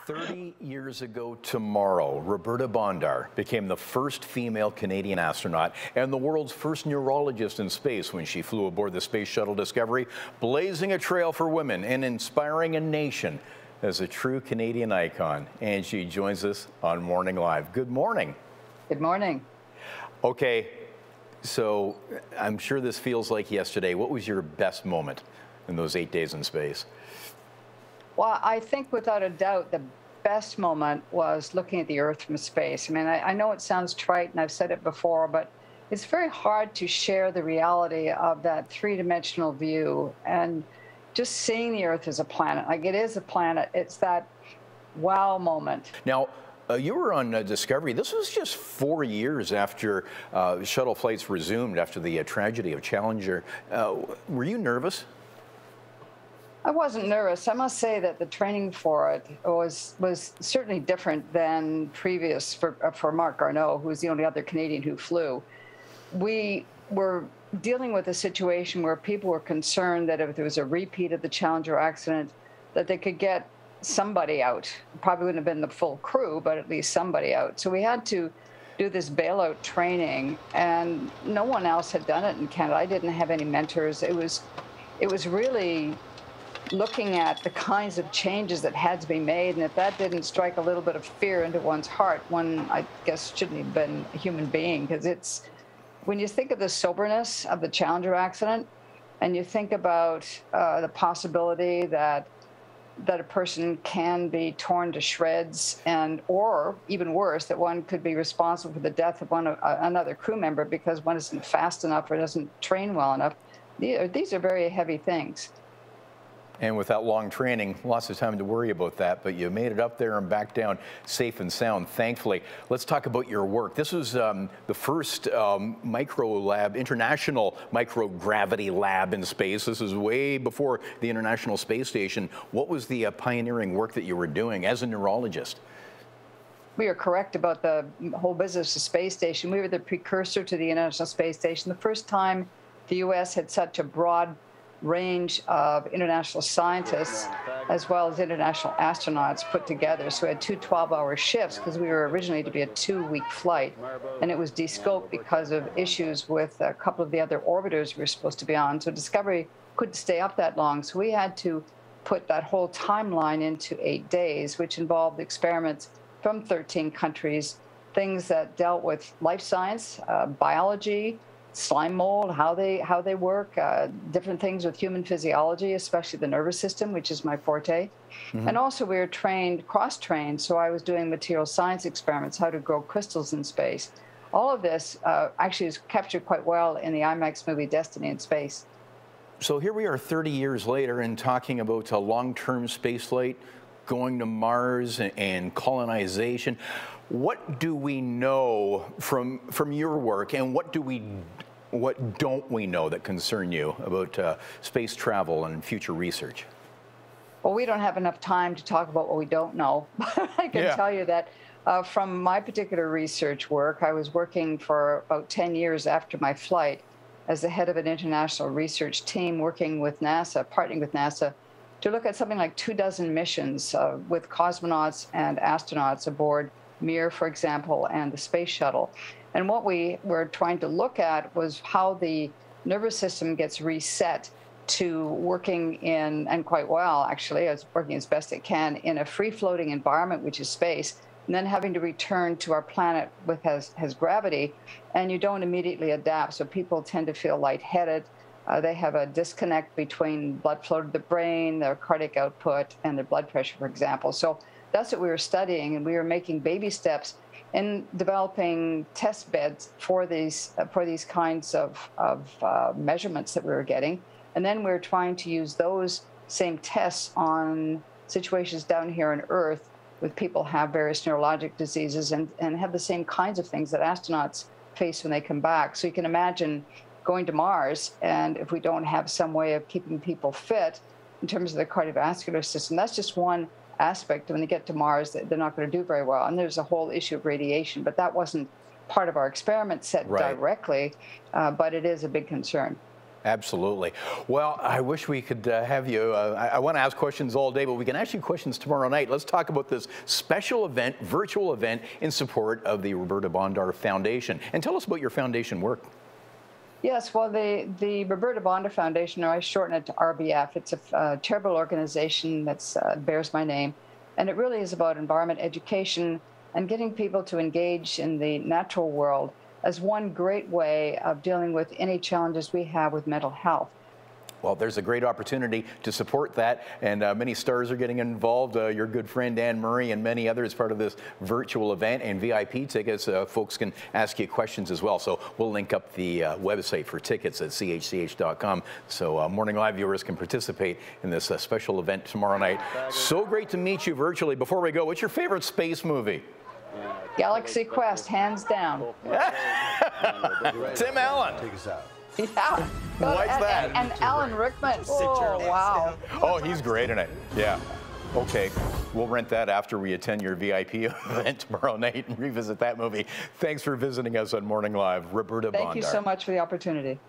30 years ago tomorrow, Roberta Bondar became the first female Canadian astronaut and the world's first neurologist in space when she flew aboard the Space Shuttle Discovery, blazing a trail for women and inspiring a nation as a true Canadian icon. And she joins us on Morning Live. Good morning. Good morning. Okay, so I'm sure this feels like yesterday. What was your best moment in those 8 days in space? Well, I think without a doubt, the best moment was looking at the Earth from space. I mean, I know it sounds trite, and I've said it before, but it's very hard to share the reality of that three-dimensional view and just seeing the Earth as a planet. Like, it is a planet. It's that wow moment. Now, you were on Discovery. This was just 4 years after shuttle flights resumed after the tragedy of Challenger. Were you nervous? I wasn't nervous. I must say that the training for it was certainly different than previous for Marc Garneau, who was the only other Canadian who flew. We were dealing with a situation where people were concerned that if there was a repeat of the Challenger accident, that they could get somebody out. Probably wouldn't have been the full crew, but at least somebody out. So we had to do this bailout training, and no one else had done it in Canada. I didn't have any mentors. It was really looking at the kinds of changes that had to be made, and if that didn't strike a little bit of fear into one's heart, one, I guess, shouldn't have been a human being. Because it's, when you think of the soberness of the Challenger accident, and you think about the possibility that a person can be torn to shreds, and or even worse, that one could be responsible for the death of another crew member because one isn't fast enough or doesn't train well enough. These are very heavy things. And with that long training, lots of time to worry about that, but you made it up there and back down safe and sound, thankfully. Let's talk about your work. This was the first micro lab, international microgravity lab in space. This is way before the International Space Station. What was the pioneering work that you were doing as a neurologist? We are correct about the whole business of space station. We were the precursor to the International Space Station. The first time the U.S. had such a broad range of international scientists as well as international astronauts put together. So we had two 12-hour shifts because we were originally to be a 2-week flight, and it was de-scoped because of issues with a couple of the other orbiters we were supposed to be on. So Discovery couldn't stay up that long, so we had to put that whole timeline into 8 days, which involved experiments from 13 countries, things that dealt with life science, biology, slime mold, how they work, different things with human physiology, especially the nervous system, which is my forte. Mm-hmm. And also we were cross-trained, so I was doing material science experiments, how to grow crystals in space. All of this actually is captured quite well in the IMAX movie Destiny in Space. So here we are 30 years later and talking about a long-term spaceflight, going to Mars and colonization. What do we know from your work, and what don't we know that concern you about space travel and future research? Well, we don't have enough time to talk about what we don't know. But I can tell you that from my particular research work, I was working for about 10 years after my flight as the head of an international research team working with NASA, partnering with NASA, to look at something like 24 missions with cosmonauts and astronauts aboard Mir, for example, and the space shuttle. And what we were trying to look at was how the nervous system gets reset to working in, and quite well, actually, it's working as best it can in a free-floating environment, which is space, and then having to return to our planet with has gravity, and you don't immediately adapt. So people tend to feel lightheaded. They have a disconnect between blood flow to the brain, their cardiac output, and their blood pressure, for example. So that's what we were studying, and we were making baby steps in developing test beds for these kinds of measurements that we were getting. And then we were trying to use those same tests on situations down here on Earth with people who have various neurologic diseases and have the same kinds of things that astronauts face when they come back. So you can imagine going to Mars, and if we don't have some way of keeping people fit in terms of the cardiovascular system, that's just one aspect. When they get to Mars, they're not going to do very well. And there's a whole issue of radiation, but that wasn't part of our experiment set directly, but it is a big concern. Absolutely. Well, I wish we could have you. I want to ask questions all day, but we can ask you questions tomorrow night. Let's talk about this special event, virtual event, in support of the Roberta Bondar Foundation. And tell us about your foundation work. Yes, well, the Roberta Bondar Foundation, or I shorten it to RBF, it's a charitable organization that bears my name. And it really is about environment education and getting people to engage in the natural world as one great way of dealing with any challenges we have with mental health. Well, there's a great opportunity to support that, and many stars are getting involved. Your good friend Anne Murray and many others part of this virtual event, and VIP tickets. Folks can ask you questions as well. So we'll link up the website for tickets at chch.com, so Morning Live viewers can participate in this special event tomorrow night. So great to meet you virtually. Before we go, what's your favorite space movie? Galaxy Quest, hands down. Tim Allen. Take us out. Yeah. Why's that? And Alan Rickman. Oh, wow. Oh, he's great in it. Yeah. Okay. We'll rent that after we attend your VIP event tomorrow night and revisit that movie. Thanks for visiting us on Morning Live. Roberta Bondar. Thank you so much for the opportunity.